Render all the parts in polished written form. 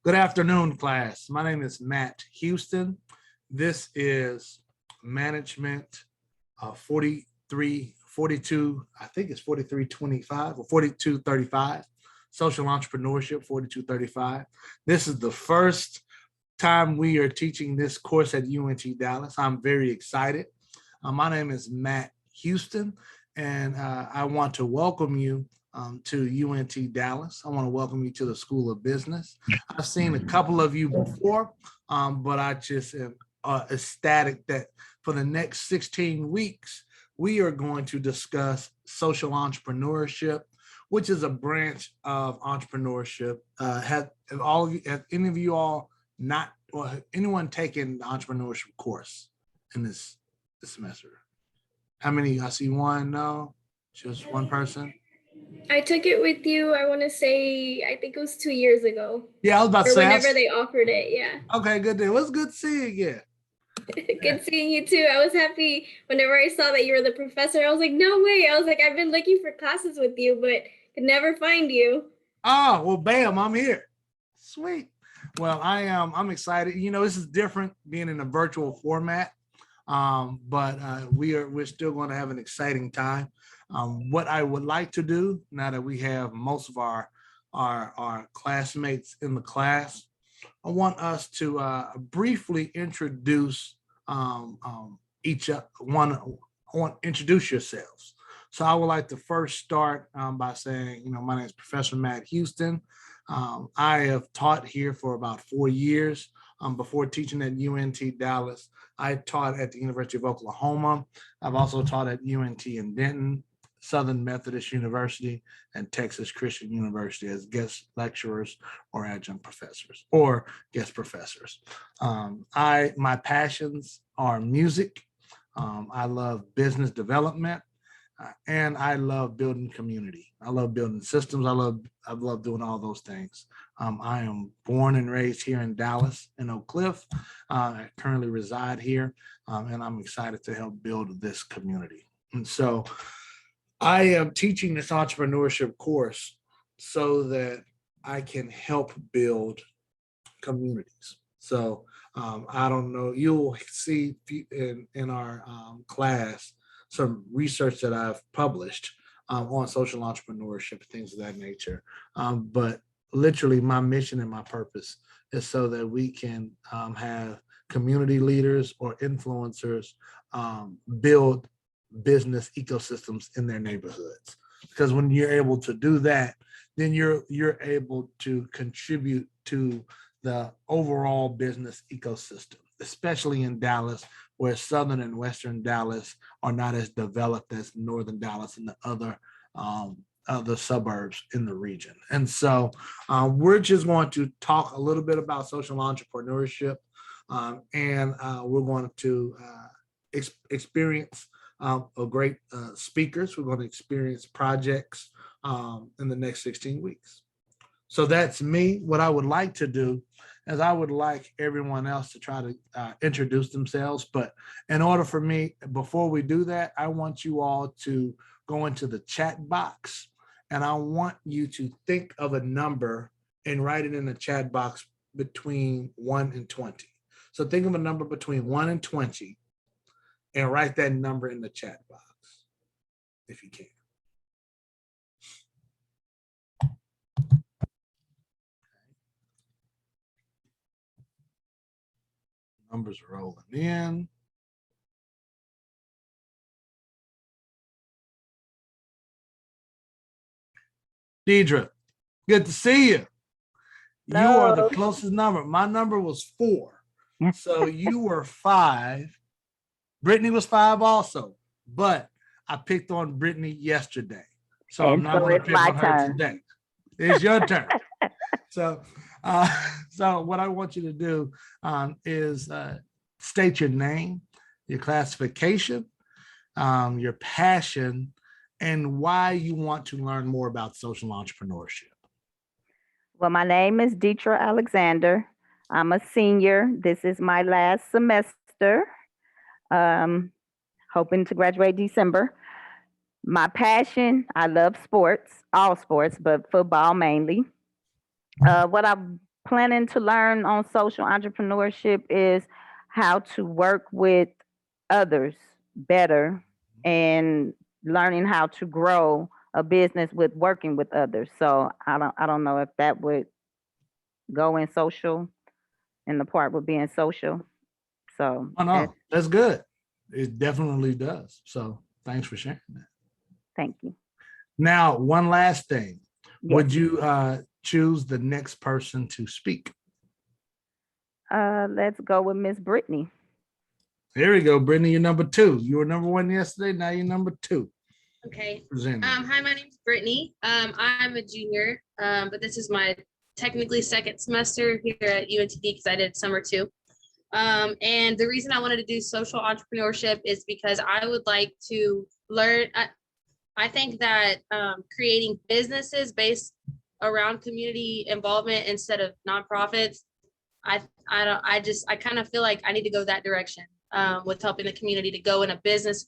Good afternoon, class. My name is Matt Houston. This is management 42, I think it's 4325 or 4235, social entrepreneurship 4235. This is the first time we are teaching this course at UNT Dallas. I'm very excited. My name is Matt Houston, and I want to welcome you to UNT Dallas. I want to welcome you to the School of Business. I've seen a couple of you before, but I just am ecstatic that for the next 16 weeks, we are going to discuss social entrepreneurship, which is a branch of entrepreneurship. Have any of you all not, or anyone taken the entrepreneurship course in this semester? How many? I see one. No, just one person. I took it with you, I want to say, I think it was 2 years ago. Yeah, I was about to Or say. whenever they offered it, yeah. Okay, good day. It was good to see you again. Good seeing you too. I was happy whenever I saw that you were the professor. I was like, no way. I was like, I've been looking for classes with you, but could never find you. Oh, well, bam, I'm here. Sweet. Well, I'm excited. You know, this is different being in a virtual format. But we're still going to have an exciting time. What I would like to do now that we have most of our classmates in the class, I want us to briefly introduce each one. I want to introduce yourselves. So I would like to first start by saying, my name is Professor Matt Houston. I have taught here for about 4 years. Before teaching at UNT Dallas, I taught at the University of Oklahoma. I've also taught at UNT in Denton, Southern Methodist University, and Texas Christian University as guest lecturers or adjunct professors or guest professors. My passions are music. I love business development. And I love building community. I love building systems. I love doing all those things. I am born and raised here in Dallas, in Oak Cliff. I currently reside here, and I'm excited to help build this community. And so I am teaching this entrepreneurship course so that I can help build communities. So I don't know, you'll see in our class some research that I've published on social entrepreneurship, things of that nature. But literally my mission and my purpose is so that we can have community leaders or influencers build business ecosystems in their neighborhoods. Because when you're able to do that, then you're able to contribute to the overall business ecosystem, especially in Dallas, where Southern and Western Dallas are not as developed as Northern Dallas and the other suburbs in the region. And so we're just going to talk a little bit about social entrepreneurship, and we're going to experience great speakers. We're going to experience projects in the next 16 weeks. So that's me. What I would like to do is I would like everyone else to try to introduce themselves. But in order for me, before we do that, I want you all to go into the chat box, and I want you to think of a number and write it in the chat box between 1 and 20. So think of a number between 1 and 20 and write that number in the chat box if you can. Numbers are rolling in. Deidre, good to see you. You are the closest number. My number was 4. So you were 5. Brittany was 5 also, but I picked on Brittany yesterday. So I'm not going to pick on her today. It's your turn. So what I want you to do is state your name, your classification, your passion, and why you want to learn more about social entrepreneurship. Well, my name is Deetra Alexander. I'm a senior. This is my last semester. Hoping to graduate December. My passion, I love sports, all sports, but football mainly. What I planning to learn on social entrepreneurship is how to work with others better and learning how to grow a business with working with others. So I don't know if that would go in social in the part with being social. So Oh that's no, that's good. It definitely does. So thanks for sharing that. thank you. Now, one last thing. Yes. Would you choose the next person to speak? Let's go with Miss Brittany. Here we go, Brittany. You're number two. You were number one yesterday. Now you're number two. Okay. Presenting. Hi, my name's Brittany. I'm a junior, but this is my technically second semester here at UNTD because I did summer too. And the reason I wanted to do social entrepreneurship is because I would like to learn. I think that creating businesses based around community involvement instead of nonprofits, I kind of feel like I need to go that direction with helping the community to go in a business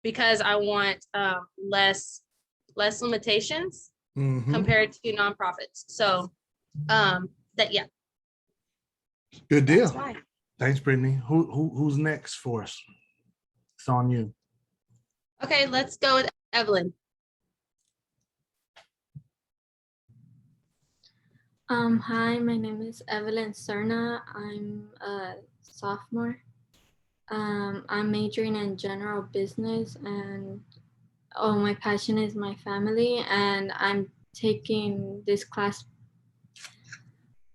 because I want less limitations compared to nonprofits. So yeah. Good deal. That's why. Thanks, Brittany. Who's next for us? It's on you. Okay, let's go with Evelyn. Hi, my name is Evelyn Serna. I'm a sophomore. I'm majoring in general business and my passion is my family, and I'm taking this class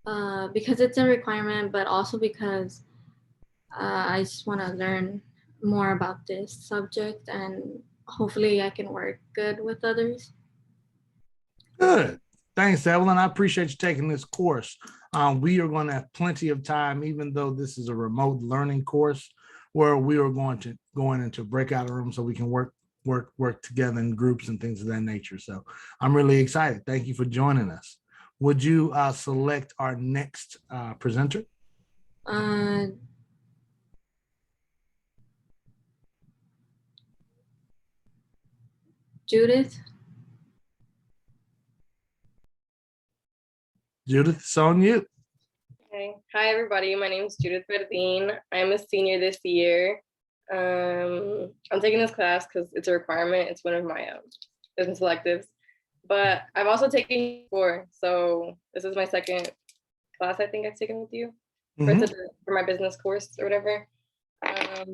because it's a requirement, but also because I just want to learn more about this subject and hopefully I can work good with others. Good. Thanks, Evelyn. I appreciate you taking this course. We are going to have plenty of time, even though this is a remote learning course, where we are going into breakout rooms so we can work together in groups and things of that nature. So I'm really excited. Thank you for joining us. Would you select our next presenter? Judith. Judith, it's on you. Okay. Hi, everybody. My name is Judith Verdine. I'm a senior this year. I'm taking this class because it's a requirement. It's one of my business electives. But I've also taken 4. So this is my second class I think I've taken with you for my business course or whatever. I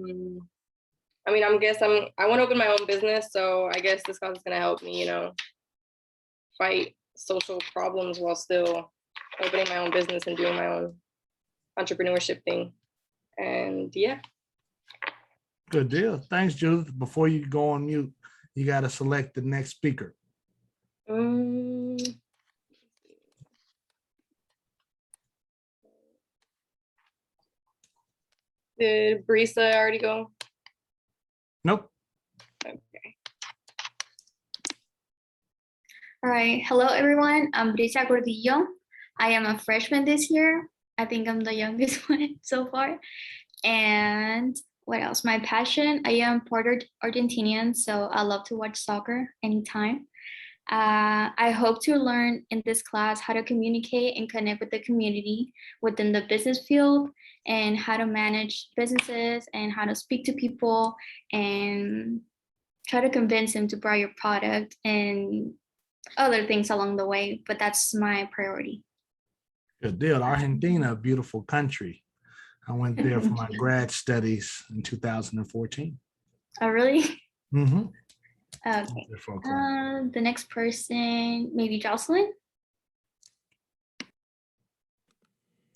want to open my own business. So I guess this class is going to help me, fight social problems while still opening my own business and doing my own entrepreneurship thing. And yeah. Good deal. Thanks, Judith. Before you go on mute, you got to select the next speaker. Did Brisa already go? Nope. Okay. All right. Hello, everyone. I'm Brisa Gordillo. I am a freshman this year. I think I'm the youngest one so far. And what else? My passion, I am Puerto Argentinian, so I love to watch soccer anytime. I hope to learn in this class how to communicate and connect with the community within the business field and how to manage businesses and how to speak to people and try to convince them to buy your product and other things along the way. But that's my priority. Good deal. Argentina, a beautiful country. I went there for my grad studies in 2014. Oh, really? Mm-hmm. Okay. The next person, maybe Jocelyn.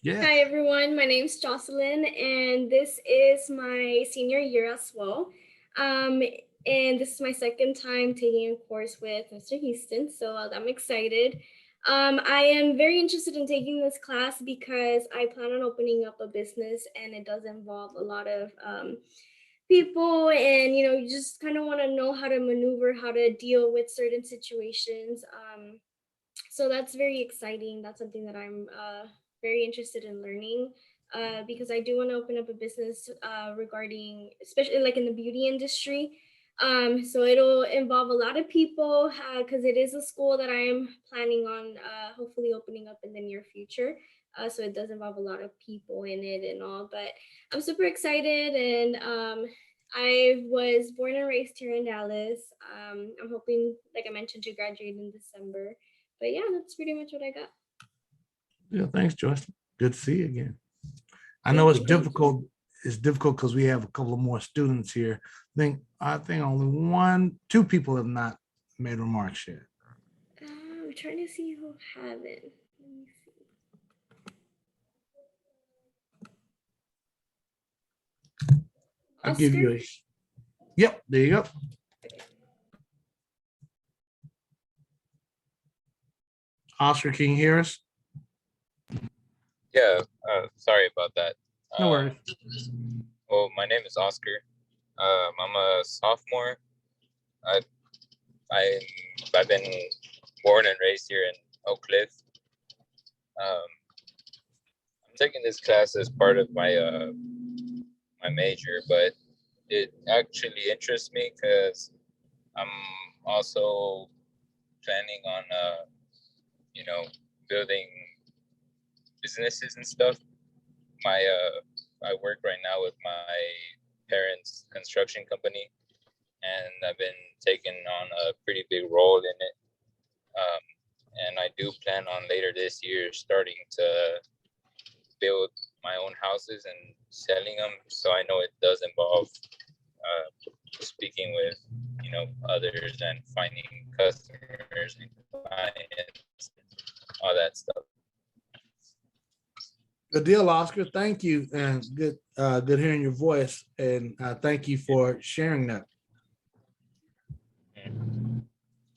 Yeah. Hi, everyone. My name's Jocelyn, and this is my senior year as well. And this is my second time taking a course with Mr. Houston, so I'm excited. I am very interested in taking this class because I plan on opening up a business, and it does involve a lot of people, and you just kind of want to know how to maneuver, how to deal with certain situations. So that's very exciting. That's something that I'm very interested in learning because I do want to open up a business regarding, especially like in the beauty industry. So it'll involve a lot of people because it is a school that I'm planning on hopefully opening up in the near future. So it does involve a lot of people in it and all, but I'm super excited. And I was born and raised here in Dallas. I'm hoping, like I mentioned, to graduate in December. But yeah, that's pretty much what I got. Yeah, thanks, Joyce. Good to see you again. I know it's Thank you. difficult. It's difficult because we have a couple of more students here. I think only two people have not made remarks yet. I'm trying to see who haven't. Let me see. I'll give you Oscar? yep, there you go. Oscar, can you hear us? Yeah, sorry about that. No worries. Well, my name is Oscar. I'm a sophomore. I, I've been born and raised here in Oak Cliff. I'm taking this class as part of my my major, but it actually interests me because I'm also planning on you know, building businesses and stuff. I work right now with my parents' construction company, and I've been taking on a pretty big role in it. And I do plan on later this year starting to build my own houses and selling them. So I know it does involve speaking with others and finding customers and clients, all that stuff. Good deal, Oscar. Thank you, and good hearing your voice. And thank you for sharing that.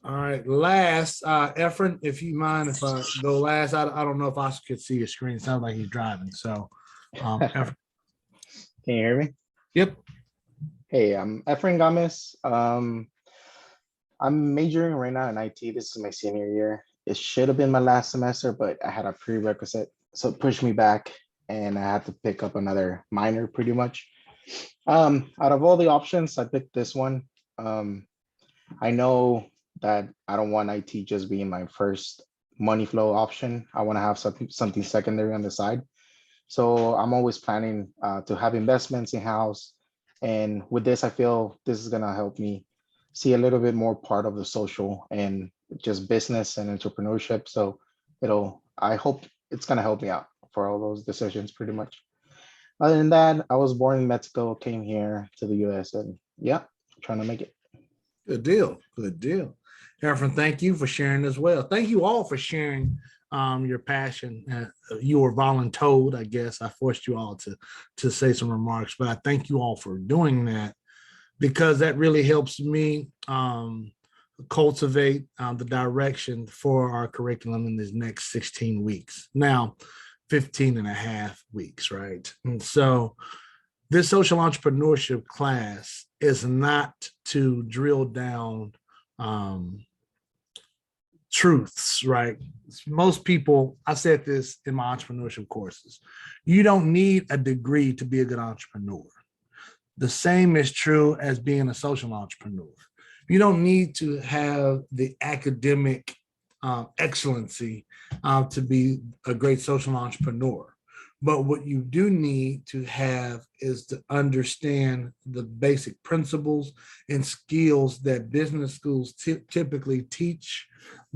All right, last, Efren, if you mind, if I go last, I don't know if Oscar could see your screen. It sounds like he's driving. So, Efren. Can you hear me? Yep. Hey, I'm Efren Gomez. I'm majoring right now in IT. This is my senior year. It should have been my last semester, but I had a prerequisite, so it pushed me back, and I had to pick up another minor pretty much. Out of all the options, I picked this one. I know that I don't want IT just being my first money flow option. I want to have something secondary on the side. So I'm always planning to have investments in house. And with this, I feel this is going to help me see a little bit more part of the social and just business and entrepreneurship. So I hope it's going to help me out for all those decisions pretty much. Other than that, I was born in Mexico, came here to the US, and yeah, trying to make it. Good deal. Good deal. Efren, thank you for sharing as well. Thank you all for sharing your passion. You were voluntold, I guess. I forced you all to say some remarks, but I thank you all for doing that because that really helps me cultivate the direction for our curriculum in these next 16 weeks. Now, 15 and a half weeks, right? And so this social entrepreneurship class is not to drill down truths, right? Most people, I said this in my entrepreneurship courses, you don't need a degree to be a good entrepreneur. The same is true as being a social entrepreneur. You don't need to have the academic excellency to be a great social entrepreneur. But what you do need to have is to understand the basic principles and skills that business schools typically teach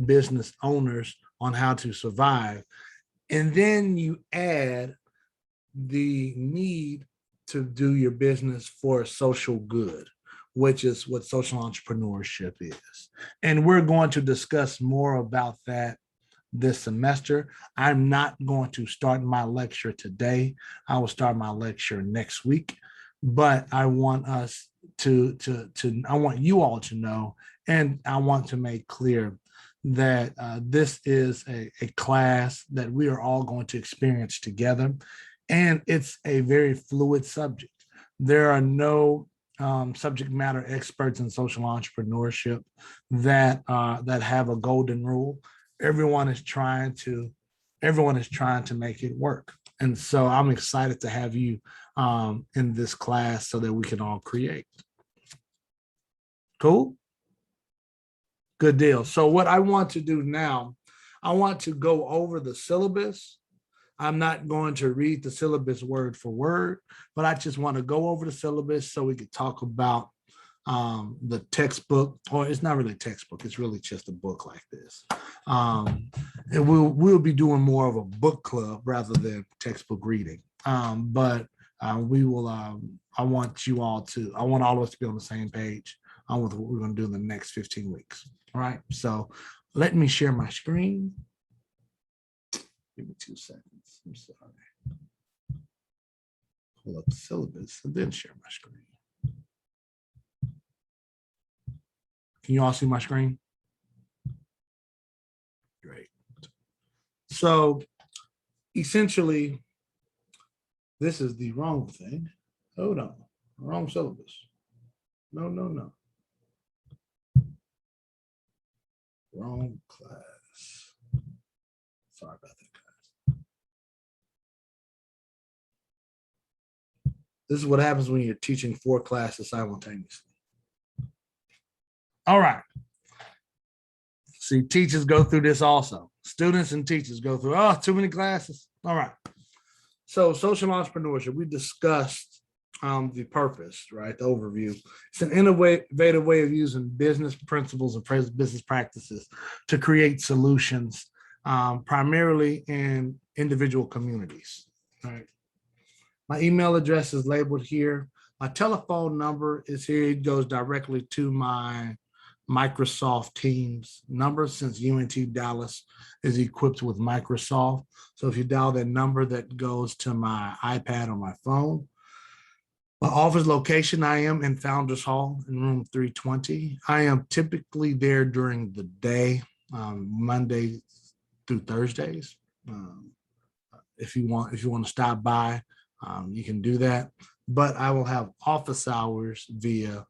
business owners on how to survive. And then you add the need to do your business for social good, which is what social entrepreneurship is. And we're going to discuss more about that this semester. I'm not going to start my lecture today. I will start my lecture next week, but I want us I want you all to know, and I want to make clear that this is a class that we are all going to experience together. And it's a very fluid subject. There are no subject matter experts in social entrepreneurship that have a golden rule. Everyone is trying to make it work. And so I'm excited to have you in this class so that we can all create. Cool. Good deal. So what I want to do now, I want to go over the syllabus. I'm not going to read the syllabus word for word, but I just want to go over the syllabus so we could talk about the textbook, or it's not really a textbook, it's really just a book like this. And we'll be doing more of a book club rather than textbook reading. But we will, I want all of us to be on the same page on what we're going to do in the next 15 weeks. All right. So let me share my screen. Give me 2 seconds. I'm sorry. Pull up the syllabus and then share my screen. Can you all see my screen? Great. So essentially, this is the wrong thing. Hold on. Wrong syllabus. No. Wrong class. Sorry about that, guys. This is what happens when you're teaching 4 classes simultaneously. All right. See, teachers go through this also. Students and teachers go through, too many classes. All right. So social entrepreneurship, we discussed the purpose, right? The overview. It's an innovative way of using business principles and business practices to create solutions, primarily in individual communities, right? My email address is labeled here. My telephone number is here. It goes directly to my Microsoft Teams number, since UNT Dallas is equipped with Microsoft. So if you dial that number, that goes to my iPad or my phone. My office location, I am in Founders Hall in room 320. I am typically there during the day, Monday through Thursdays. If you want to stop by, you can do that. But I will have office hours via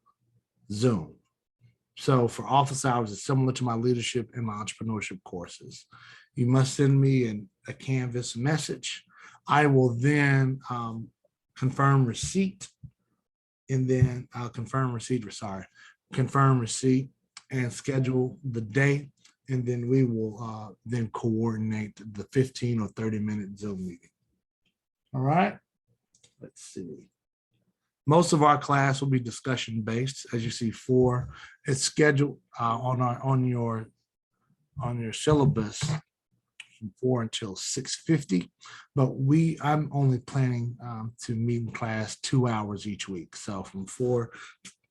Zoom. So for office hours, it's similar to my leadership and my entrepreneurship courses. You must send me a Canvas message. I will then confirm receipt, and then confirm receipt and schedule the day. And then we will then coordinate the 15 or 30-minute Zoom meeting. All right, let's see. Most of our class will be discussion based, as you see. 4, it's scheduled on your syllabus from 4 until 6:50, but I'm only planning to meet in class 2 hours each week. So from 4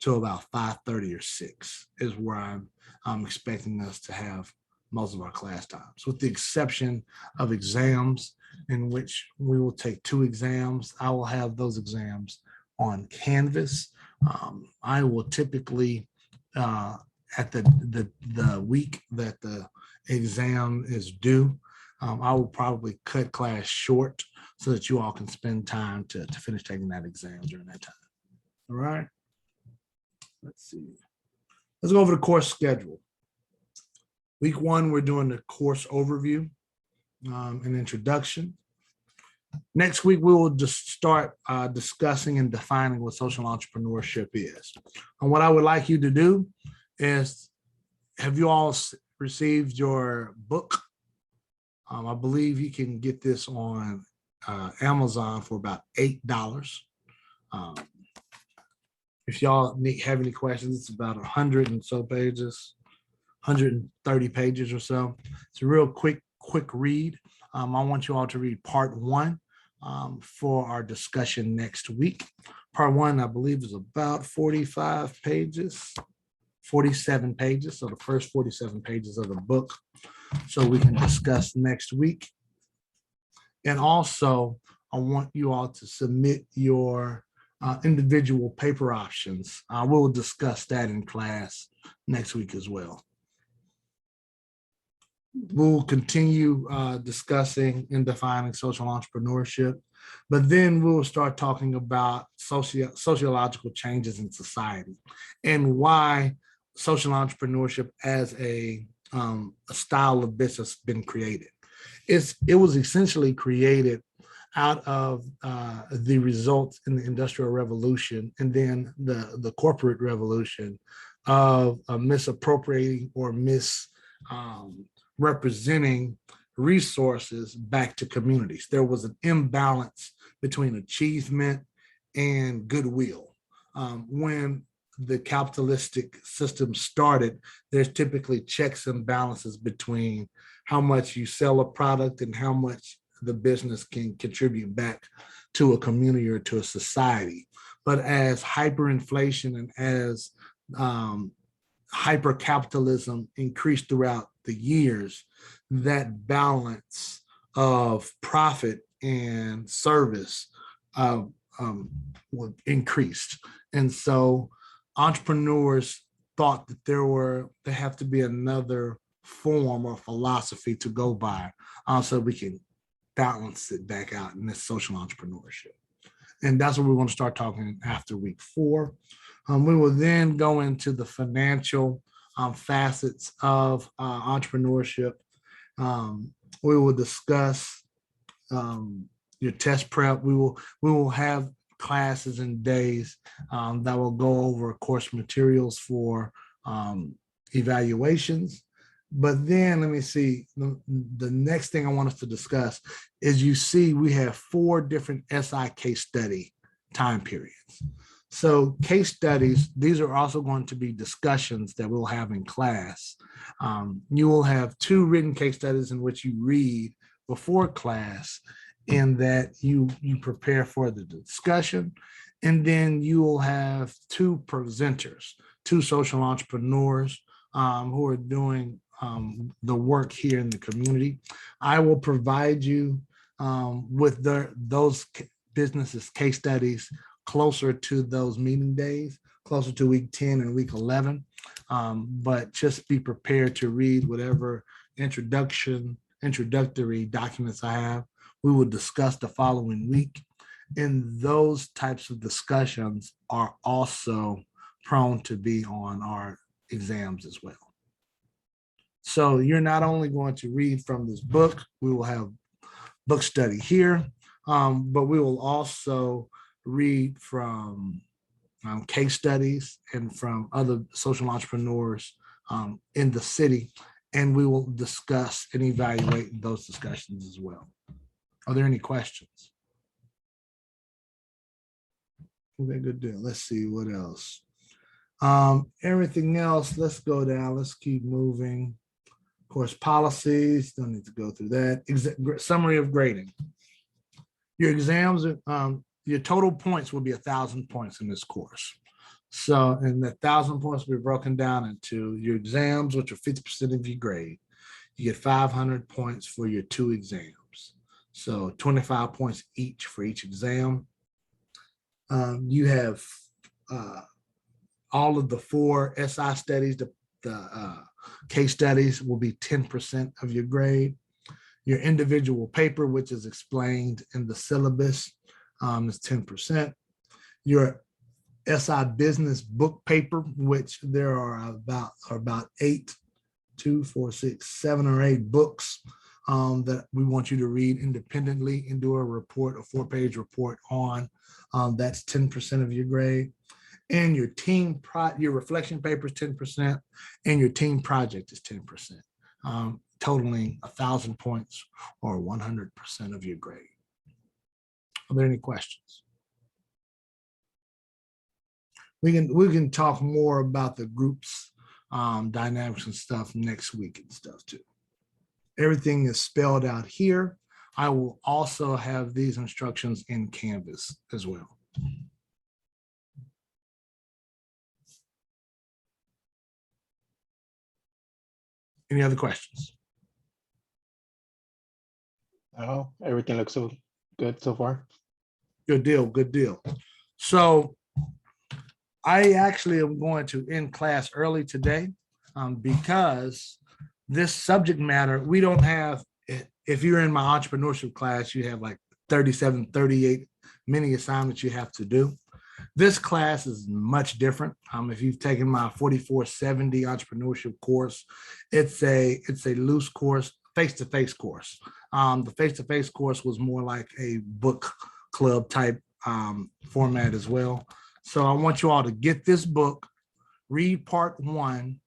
to about 5:30 or 6 is where I'm expecting us to have most of our class times, with the exception of exams, in which we will take 2 exams. I will have those exams on Canvas. I will typically, at the week that the exam is due, I will probably cut class short so that you all can spend time to finish taking that exam during that time. All right. Let's see. Let's go over the course schedule. Week 1, we're doing the course overview, an introduction. Next week, we will just start discussing and defining what social entrepreneurship is. And what I would like you to do is, have you all received your book? I believe you can get this on Amazon for about $8. If y'all have any questions, it's about 100 and so pages, 130 pages or so. It's a real quick read. I want you all to read part 1 for our discussion next week. Part 1, I believe, is about 45 pages, 47 pages. So the first 47 pages of the book, so we can discuss next week. And also, I want you all to submit your individual paper options. We'll discuss that in class next week as well. We'll continue discussing and defining social entrepreneurship, but then we'll start talking about sociological changes in society and why social entrepreneurship as a style of business has been created. It was essentially created out of the results in the Industrial Revolution and then the corporate revolution of misappropriating or representing resources back to communities. There was an imbalance between achievement and goodwill. When the capitalistic system started, there's typically checks and balances between how much you sell a product and how much the business can contribute back to a community or to a society. But as hyperinflation and as hypercapitalism increased throughout the years, that balance of profit and service increased. And so entrepreneurs thought that there have to be another form or philosophy to go by, so we can balance it back out in this social entrepreneurship. And that's what we're going to start talking after week 4. We will then go into the financial facets of entrepreneurship. We will discuss your test prep. We will have classes and days that will go over course materials for evaluations. But then let me see, the next thing I want us to discuss is, you see, we have 4 different SI case study time periods. So case studies, these are also going to be discussions that we'll have in class. You will have 2 written case studies in which you read before class, in that you prepare for the discussion. And then you will have 2 presenters, 2 social entrepreneurs who are doing the work here in the community. I will provide you with those businesses case studies closer to those meeting days, closer to week 10 and week 11. But just be prepared to read whatever introductory documents I have. We will discuss the following week. And those types of discussions are also prone to be on our exams as well. So you're not only going to read from this book, we will have book study here, but we will also read from case studies and from other social entrepreneurs in the city, and we will discuss and evaluate those discussions as well. Are there any questions? Okay, good deal. Let's see what else. Everything else, let's go down. Let's keep moving. Of course, policies, don't need to go through that. Summary of grading. Your exams, your total points will be 1,000 points in this course. So, and the 1,000 points will be broken down into your exams, which are 50% of your grade. You get 500 points for your 2 exams. So 25 points each for each exam. You have all of the 4 SI studies, the case studies will be 10% of your grade. Your individual paper, which is explained in the syllabus, is 10%. Your SI business book paper, which there are about 8, 2, 4, 6, 7 or 8 books that we want you to read independently and do a report, a 4-page report on. That's 10% of your grade. And your your reflection paper is 10%, and your team project is 10%, totaling 1,000 points or 100% of your grade. Are there any questions? We can talk more about the groups, dynamics and stuff next week and stuff too. Everything is spelled out here. I will also have these instructions in Canvas as well. Any other questions? Oh, everything looks so good so far. Good deal, good deal. So I actually am going to end class early today because this subject matter, we don't have, if you're in my entrepreneurship class, you have like 37, 38 mini assignments you have to do. This class is much different. If you've taken my 4470 entrepreneurship course, it's a loose course, face-to-face course. The face-to-face course was more like a book club type format as well. So I want you all to get this book, read part 1,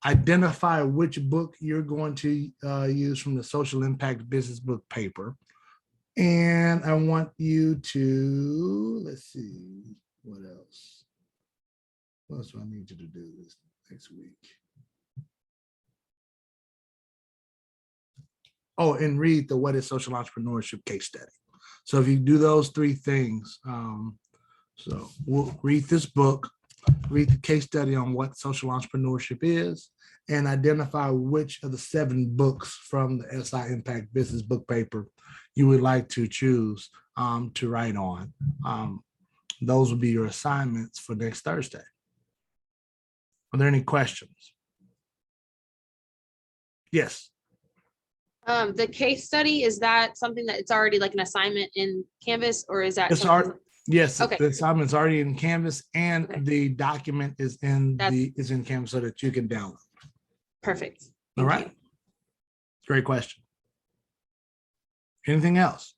identify which book you're going to use from the social impact business book paper. And I want you to, let's see, what else? What else do I need you to do this next week? Oh, and read the What is Social Entrepreneurship case study. So if you do those 3 things, so we'll read this book, read the case study on what social entrepreneurship is, and identify which of the 7 books from the SI Impact Business Book Paper you would like to choose to write on. Those will be your assignments for next Thursday. Are there any questions? Yes. The case study, is that something that it's already like an assignment in Canvas, or is that It's something? Yes, Okay. the assignment's already in Canvas, and Okay. the document is in That's- in Canvas so that you can download. Perfect. All Thank right. you. Great question. Anything else?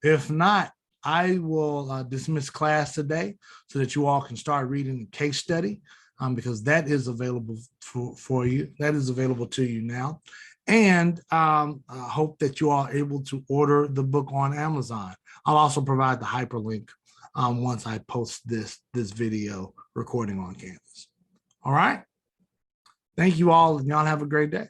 If not, I will dismiss class today so that you all can start reading the case study, because that is available for you. That is available to you now. And I hope that you are able to order the book on Amazon. I'll also provide the hyperlink once I post this video recording on Canvas. All right. Thank you all, and y'all have a great day.